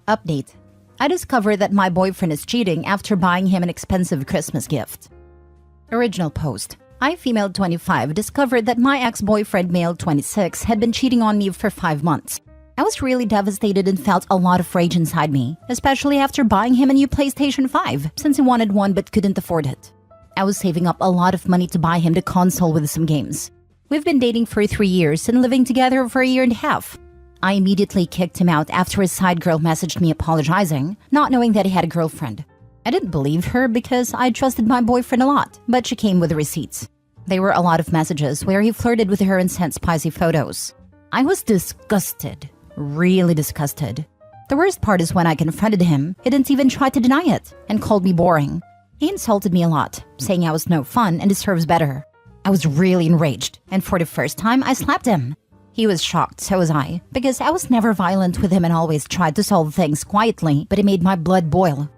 update. I discovered that my boyfriend is cheating after buying him an expensive Christmas gift. Original post. I, female 25, discovered that my ex-boyfriend, male 26, had been cheating on me for 5 months. I was really devastated and felt a lot of rage inside me, especially after buying him a new PlayStation 5 since he wanted one but couldn't afford it. I was saving up a lot of money to buy him the console with some games. We've been dating for 3 years and living together for 1.5 years. I immediately kicked him out after his side girl messaged me apologizing, not knowing that he had a girlfriend. I didn't believe her because I trusted my boyfriend a lot, but she came with the receipts. There were a lot of messages where he flirted with her and sent spicy photos. I was disgusted, really disgusted. The worst part is when I confronted him, he didn't even try to deny it and called me boring. He insulted me a lot, saying I was no fun and deserves better. I was really enraged, and for the first time, I slapped him. He was shocked, so was I, because I was never violent with him and always tried to solve things quietly, but it made my blood boil.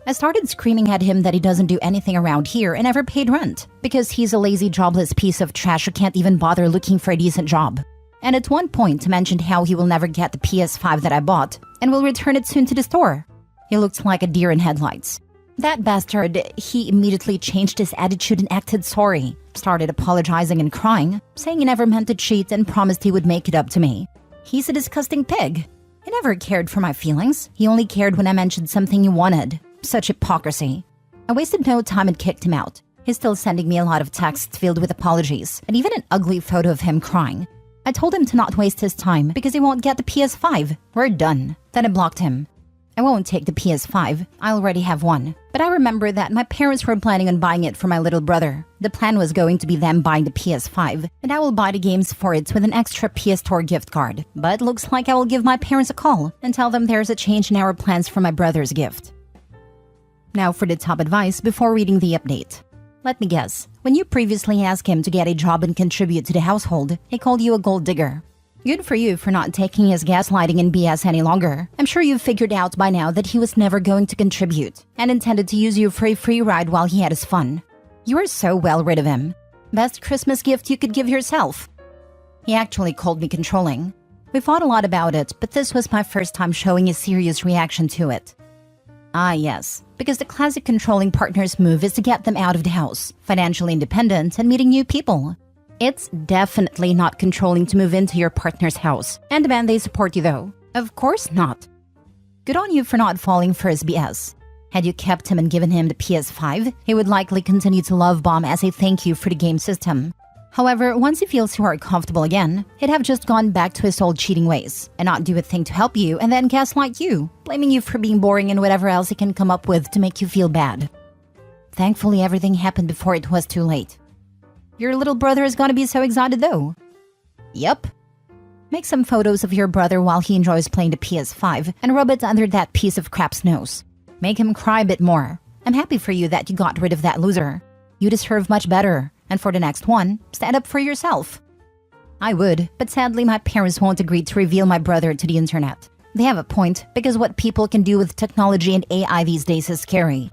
I started screaming at him that he doesn't do anything around here and never paid rent, because he's a lazy, jobless piece of trash who can't even bother looking for a decent job. And at one point, I mentioned how he will never get the PS5 that I bought and will return it soon to the store. He looked like a deer in headlights. That bastard, he immediately changed his attitude and acted sorry, started apologizing and crying, saying he never meant to cheat and promised he would make it up to me. He's a disgusting pig. He never cared for my feelings. He only cared when I mentioned something he wanted. Such hypocrisy. I wasted no time and kicked him out. He's still sending me a lot of texts filled with apologies, and even an ugly photo of him crying. I told him to not waste his time because he won't get the PS5. We're done. Then I blocked him. I won't take the PS5. I already have one. But I remember that my parents were planning on buying it for my little brother. The plan was going to be them buying the PS5, and I will buy the games for it with an extra PS Store gift card. But looks like I will give my parents a call and tell them there's a change in our plans for my brother's gift. Now for the top advice before reading the update. Let me guess. When you previously asked him to get a job and contribute to the household, he called you a gold digger. Good for you for not taking his gaslighting and BS any longer. I'm sure you've figured out by now that he was never going to contribute and intended to use you for a free ride while he had his fun. You are so well rid of him. Best Christmas gift you could give yourself. He actually called me controlling. We fought a lot about it, but this was my first time showing a serious reaction to it. Ah yes, because the classic controlling partner's move is to get them out of the house, financially independent and meeting new people. It's definitely not controlling to move into your partner's house and demand they support you though. Of course not. Good on you for not falling for his BS. Had you kept him and given him the PS5, he would likely continue to love bomb as a thank you for the game system. However, once he feels you are comfortable again, he'd have just gone back to his old cheating ways and not do a thing to help you and then gaslight you, blaming you for being boring and whatever else he can come up with to make you feel bad. Thankfully, everything happened before it was too late. Your little brother is gonna be so excited though. Yup. Make some photos of your brother while he enjoys playing the PS5 and rub it under that piece of crap's nose. Make him cry a bit more. I'm happy for you that you got rid of that loser. You deserve much better, and for the next one, stand up for yourself. I would, but sadly my parents won't agree to reveal my brother to the internet. They have a point, because what people can do with technology and AI these days is scary.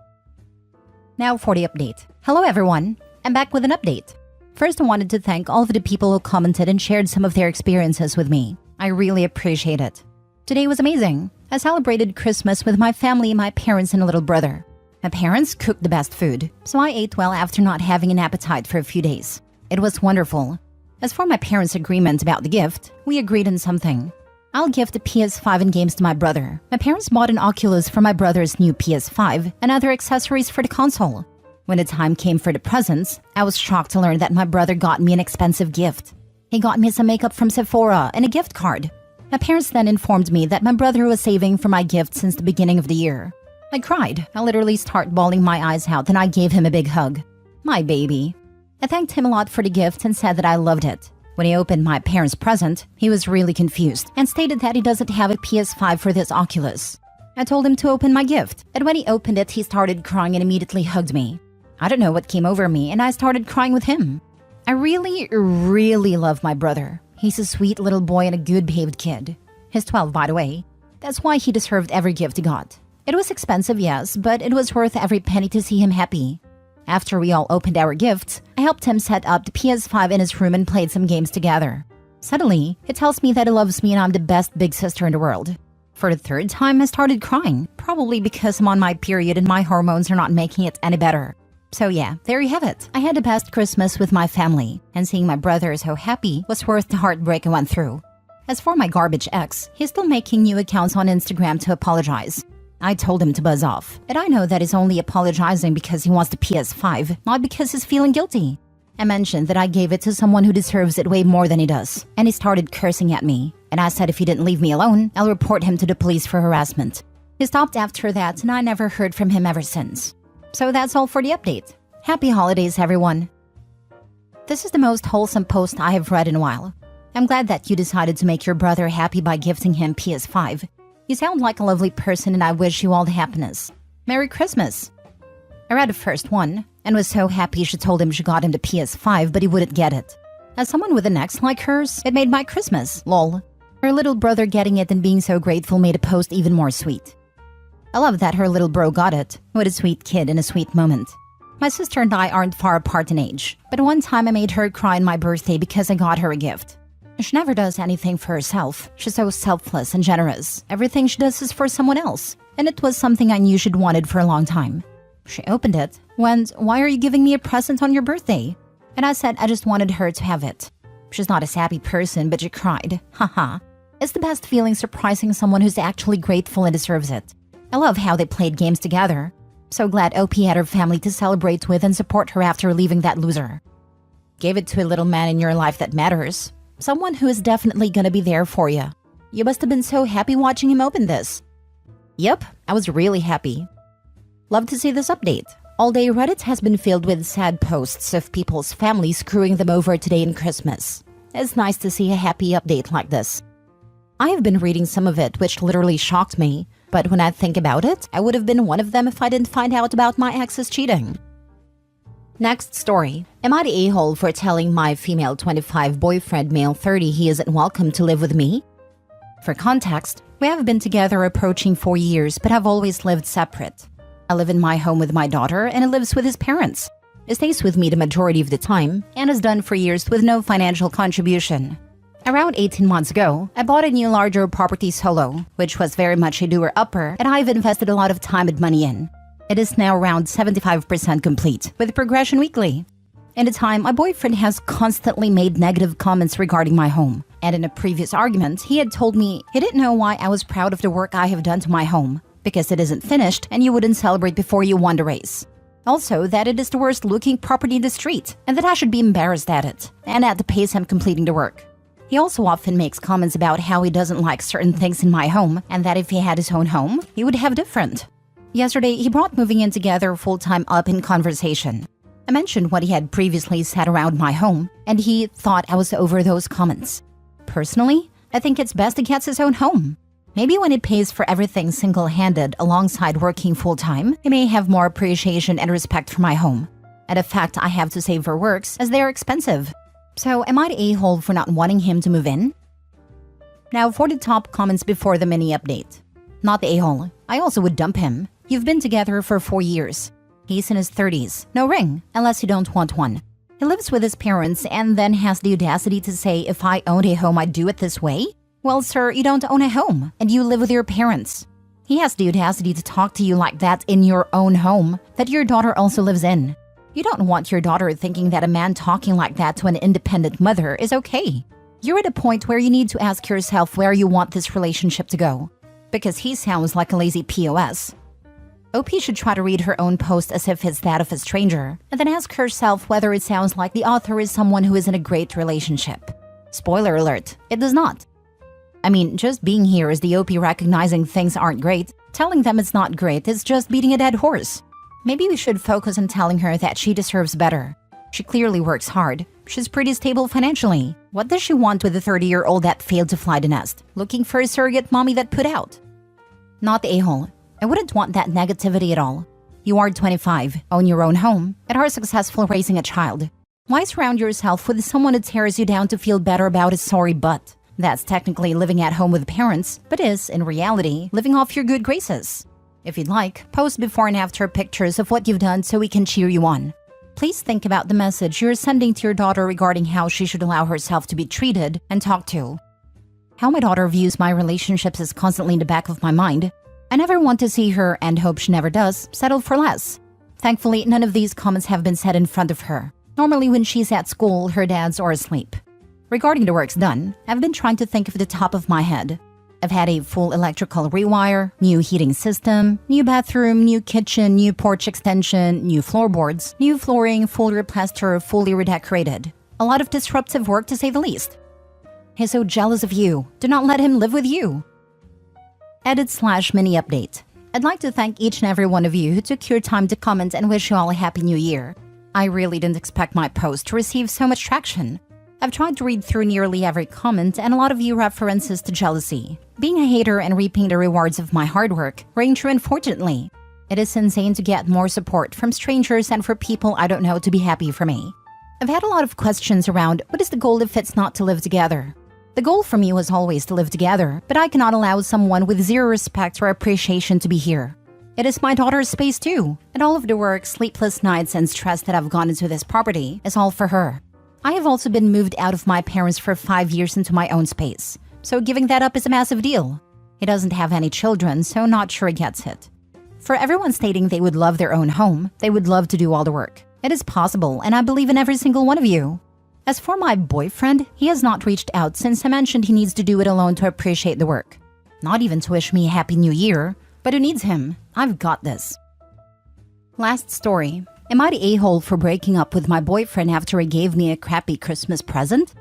Now for the update. Hello everyone, I'm back with an update. First, I wanted to thank all of the people who commented and shared some of their experiences with me. I really appreciate it. Today was amazing. I celebrated Christmas with my family, my parents, and a little brother. My parents cooked the best food, so I ate well after not having an appetite for a few days. It was wonderful. As for my parents' agreement about the gift, we agreed on something. I'll gift the PS5 and games to my brother. My parents bought an Oculus for my brother's new PS5 and other accessories for the console. When the time came for the presents, I was shocked to learn that my brother got me an expensive gift. He got me some makeup from Sephora and a gift card. My parents then informed me that my brother was saving for my gift since the beginning of the year. I cried. I literally started bawling my eyes out and I gave him a big hug. My baby. I thanked him a lot for the gift and said that I loved it. When he opened my parents' present, he was really confused and stated that he doesn't have a PS5 for this Oculus. I told him to open my gift, and when he opened it, he started crying and immediately hugged me. I don't know what came over me, and I started crying with him. I really love my brother. He's a sweet little boy and a good-behaved kid. He's 12, by the way. That's why he deserved every gift he got. It was expensive, yes, but it was worth every penny to see him happy. After we all opened our gifts, I helped him set up the PS5 in his room and played some games together. Suddenly, he tells me that he loves me and I'm the best big sister in the world. For the third time, I started crying, probably because I'm on my period and my hormones are not making it any better. So yeah, there you have it. I had the best Christmas with my family, and seeing my brother so happy was worth the heartbreak I went through. As for my garbage ex, he's still making new accounts on Instagram to apologize. I told him to buzz off, and I know that he's only apologizing because he wants the PS5, not because he's feeling guilty. I mentioned that I gave it to someone who deserves it way more than he does, and he started cursing at me, and I said if he didn't leave me alone, I'll report him to the police for harassment. He stopped after that, and I never heard from him ever since. So that's all for the update. Happy holidays, everyone. This is the most wholesome post I have read in a while. I'm glad that you decided to make your brother happy by gifting him PS5. You sound like a lovely person, and I wish you all the happiness. Merry Christmas! I read the first one, and was so happy she told him she got him the PS5, but he wouldn't get it. As someone with an ex like hers, it made my Christmas, lol. Her little brother getting it and being so grateful made a post even more sweet. I love that her little bro got it. What a sweet kid in a sweet moment. My sister and I aren't far apart in age, but one time I made her cry on my birthday because I got her a gift. She never does anything for herself. She's so selfless and generous. Everything she does is for someone else, and it was something I knew she'd wanted for a long time. She opened it, went, "Why are you giving me a present on your birthday?" And I said I just wanted her to have it. She's not a sappy person, but she cried. Haha. It's the best feeling surprising someone who's actually grateful and deserves it. I love how they played games together. So glad OP had her family to celebrate with and support her after leaving that loser. Gave it to a little man in your life that matters. Someone who is definitely gonna be there for you. You must have been so happy watching him open this. Yep, I was really happy. Love to see this update. All day Reddit has been filled with sad posts of people's families screwing them over today in Christmas. It's nice to see a happy update like this. I have been reading some of it, which literally shocked me, but when I think about it, I would have been one of them if I didn't find out about my ex's cheating. Next story. Am I the a-hole for telling my female 25 boyfriend, male 30, he isn't welcome to live with me? For context, we have been together approaching 4 years, but have always lived separate. I live in my home with my daughter, and he lives with his parents. He stays with me the majority of the time, and has done for years with no financial contribution. Around 18 months ago, I bought a new larger property solo, which was very much a doer-upper, and I've invested a lot of time and money in. It is now around 75% complete, with progression weekly. In the time, my boyfriend has constantly made negative comments regarding my home, and in a previous argument, he had told me he didn't know why I was proud of the work I have done to my home, because it isn't finished and you wouldn't celebrate before you won the race. Also, that it is the worst looking property in the street, and that I should be embarrassed at it, and at the pace I'm completing the work. He also often makes comments about how he doesn't like certain things in my home, and that if he had his own home, he would have different. Yesterday, he brought moving in together full-time up in conversation. I mentioned what he had previously said around my home, and he thought I was over those comments. Personally, I think it's best he gets his own home. Maybe when he pays for everything single-handed alongside working full-time, he may have more appreciation and respect for my home. And the fact I have to save for works, as they are expensive. So am I the a-hole for not wanting him to move in? Now for the top comments before the mini update. Not the a-hole. I also would dump him. You've been together for 4 years. He's in his 30s. No ring, unless you don't want one. He lives with his parents and then has the audacity to say if I owned a home I'd do it this way? Well, sir, you don't own a home, and you live with your parents. He has the audacity to talk to you like that in your own home that your daughter also lives in. You don't want your daughter thinking that a man talking like that to an independent mother is okay. You're at a point where you need to ask yourself where you want this relationship to go. Because he sounds like a lazy POS. OP should try to read her own post as if it's that of a stranger, and then ask herself whether it sounds like the author is someone who is in a great relationship. Spoiler alert, it does not. I mean, just being here is the OP recognizing things aren't great. Telling them it's not great is just beating a dead horse. Maybe we should focus on telling her that she deserves better. She clearly works hard. She's pretty stable financially. What does she want with a 30-year-old that failed to fly the nest? Looking for a surrogate mommy that put out? Not the a-hole. I wouldn't want that negativity at all. You are 25, own your own home, and are successful raising a child. Why surround yourself with someone who tears you down to feel better about his sorry butt? That's technically living at home with parents, but is, in reality, living off your good graces. If you'd like, post before and after pictures of what you've done so we can cheer you on. Please think about the message you're sending to your daughter regarding how she should allow herself to be treated and talked to. How my daughter views my relationships is constantly in the back of my mind. I never want to see her, and hope she never does, settle for less. Thankfully, none of these comments have been said in front of her. Normally when she's at school, her dad's are asleep. Regarding the works done, I've been trying to think of the top of my head. I've had a full electrical rewire, new heating system, new bathroom, new kitchen, new porch extension, new floorboards, new flooring, full replaster, fully redecorated. A lot of disruptive work to say the least. He's so jealous of you. Do not let him live with you. Edit/mini update. I'd like to thank each and every one of you who took your time to comment and wish you all a happy new year. I really didn't expect my post to receive so much traction. I've tried to read through nearly every comment, and a lot of you references to jealousy. Being a hater and reaping the rewards of my hard work ring true, unfortunately. It is insane to get more support from strangers and for people I don't know to be happy for me. I've had a lot of questions around what is the goal if it's not to live together. The goal for me was always to live together, but I cannot allow someone with zero respect or appreciation to be here. It is my daughter's space too, and all of the work, sleepless nights, and stress that have gone into this property is all for her. I have also been moved out of my parents for 5 years into my own space, so giving that up is a massive deal. He doesn't have any children, so not sure he gets it. For everyone stating they would love their own home, they would love to do all the work. It is possible, and I believe in every single one of you. As for my boyfriend, he has not reached out since I mentioned he needs to do it alone to appreciate the work. Not even to wish me a happy new year, but who needs him? I've got this. Last story. Am I the a-hole for breaking up with my boyfriend after he gave me a crappy Christmas present?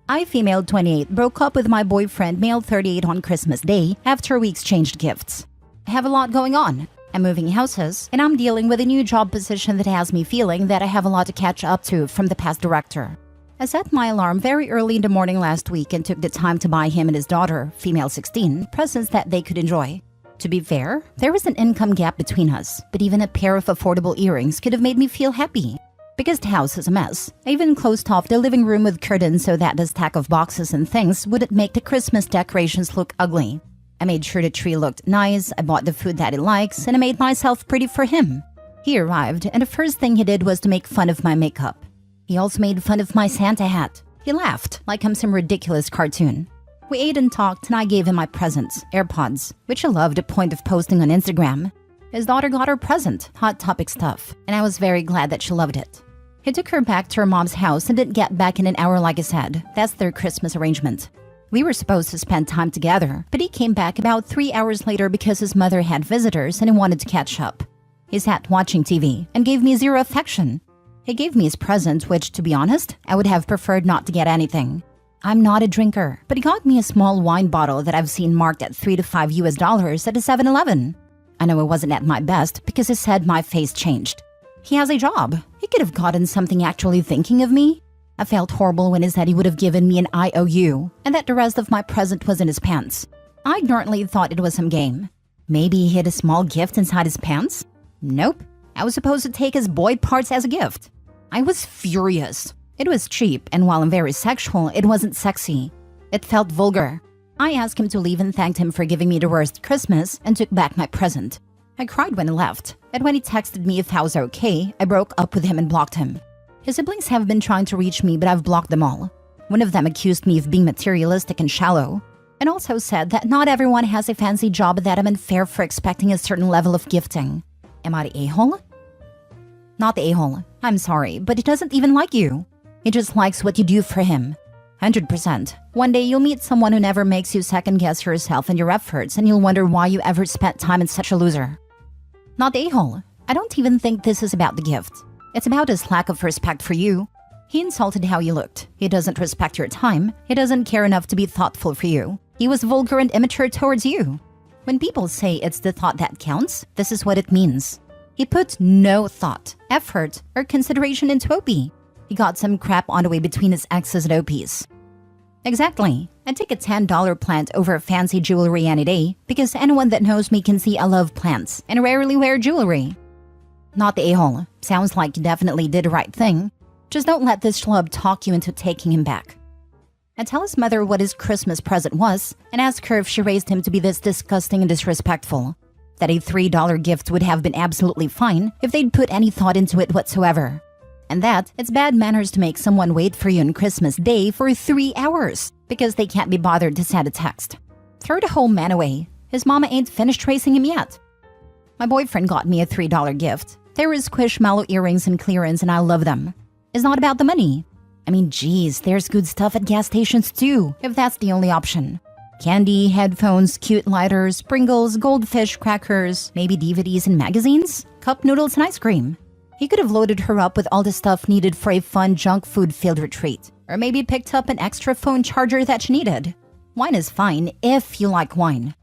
I, female 28, broke up with my boyfriend, male 38, on Christmas Day after we exchanged gifts. I have a lot going on. I'm moving houses, and I'm dealing with a new job position that has me feeling that I have a lot to catch up to from the past director. I set my alarm very early in the morning last week and took the time to buy him and his daughter, female 16, presents that they could enjoy. To be fair, there was an income gap between us, but even a pair of affordable earrings could have made me feel happy. Because the house is a mess, I even closed off the living room with curtains so that the stack of boxes and things wouldn't make the Christmas decorations look ugly. I made sure the tree looked nice, I bought the food that he likes, and I made myself pretty for him. He arrived, and the first thing he did was to make fun of my makeup. He also made fun of my Santa hat. He laughed like I'm some ridiculous cartoon. We ate and talked, and I gave him my presents, AirPods, which I loved to the point of posting on Instagram. His daughter got her present, Hot Topic stuff, and I was very glad that she loved it. He took her back to her mom's house and didn't get back in an hour like I said. That's their Christmas arrangement. We were supposed to spend time together, but he came back about 3 hours later because his mother had visitors and he wanted to catch up. He sat watching TV and gave me zero affection. He gave me his present, which, to be honest, I would have preferred not to get anything. I'm not a drinker, but he got me a small wine bottle that I've seen marked at $3 to $5 at a 7-Eleven. I know it wasn't at my best because he said my face changed. He has a job. He could have gotten something actually thinking of me. I felt horrible when he said he would have given me an IOU and that the rest of my present was in his pants. I ignorantly thought it was some game. Maybe he hid a small gift inside his pants? Nope. I was supposed to take his boy parts as a gift. I was furious. It was cheap, and while I'm very sexual, it wasn't sexy. It felt vulgar. I asked him to leave and thanked him for giving me the worst Christmas and took back my present. I cried when he left, and when he texted me if I was okay, I broke up with him and blocked him. His siblings have been trying to reach me, but I've blocked them all. One of them accused me of being materialistic and shallow, and also said that not everyone has a fancy job and that I'm unfair for expecting a certain level of gifting. Am I the a-hole? Not the a-hole. I'm sorry, but he doesn't even like you. He just likes what you do for him. 100%. One day you'll meet someone who never makes you second-guess yourself and your efforts, and you'll wonder why you ever spent time in such a loser. Not the a-hole. I don't even think this is about the gift. It's about his lack of respect for you. He insulted how you looked. He doesn't respect your time. He doesn't care enough to be thoughtful for you. He was vulgar and immature towards you. When people say it's the thought that counts, this is what it means. He put no thought, effort, or consideration into Opie. He got some crap on the way between his exes and OPs. Exactly. I'd take a $10 plant over fancy jewelry any day because anyone that knows me can see I love plants and rarely wear jewelry. Not the a-hole. Sounds like you definitely did the right thing. Just don't let this schlub talk you into taking him back. I tell his mother what his Christmas present was and ask her if she raised him to be this disgusting and disrespectful. That a $3 gift would have been absolutely fine if they'd put any thought into it whatsoever. And that it's bad manners to make someone wait for you on Christmas Day for 3 hours because they can't be bothered to send a text. Throw the whole man away. His mama ain't finished raising him yet. My boyfriend got me a $3 gift. They were Squishmallow earrings on clearance and I love them. It's not about the money. I mean, geez, there's good stuff at gas stations too, if that's the only option. Candy, headphones, cute lighters, Pringles, goldfish, crackers, maybe DVDs and magazines, cup noodles and ice cream. He could have loaded her up with all the stuff needed for a fun junk food-filled retreat. Or maybe picked up an extra phone charger that she needed. Wine is fine if you like wine.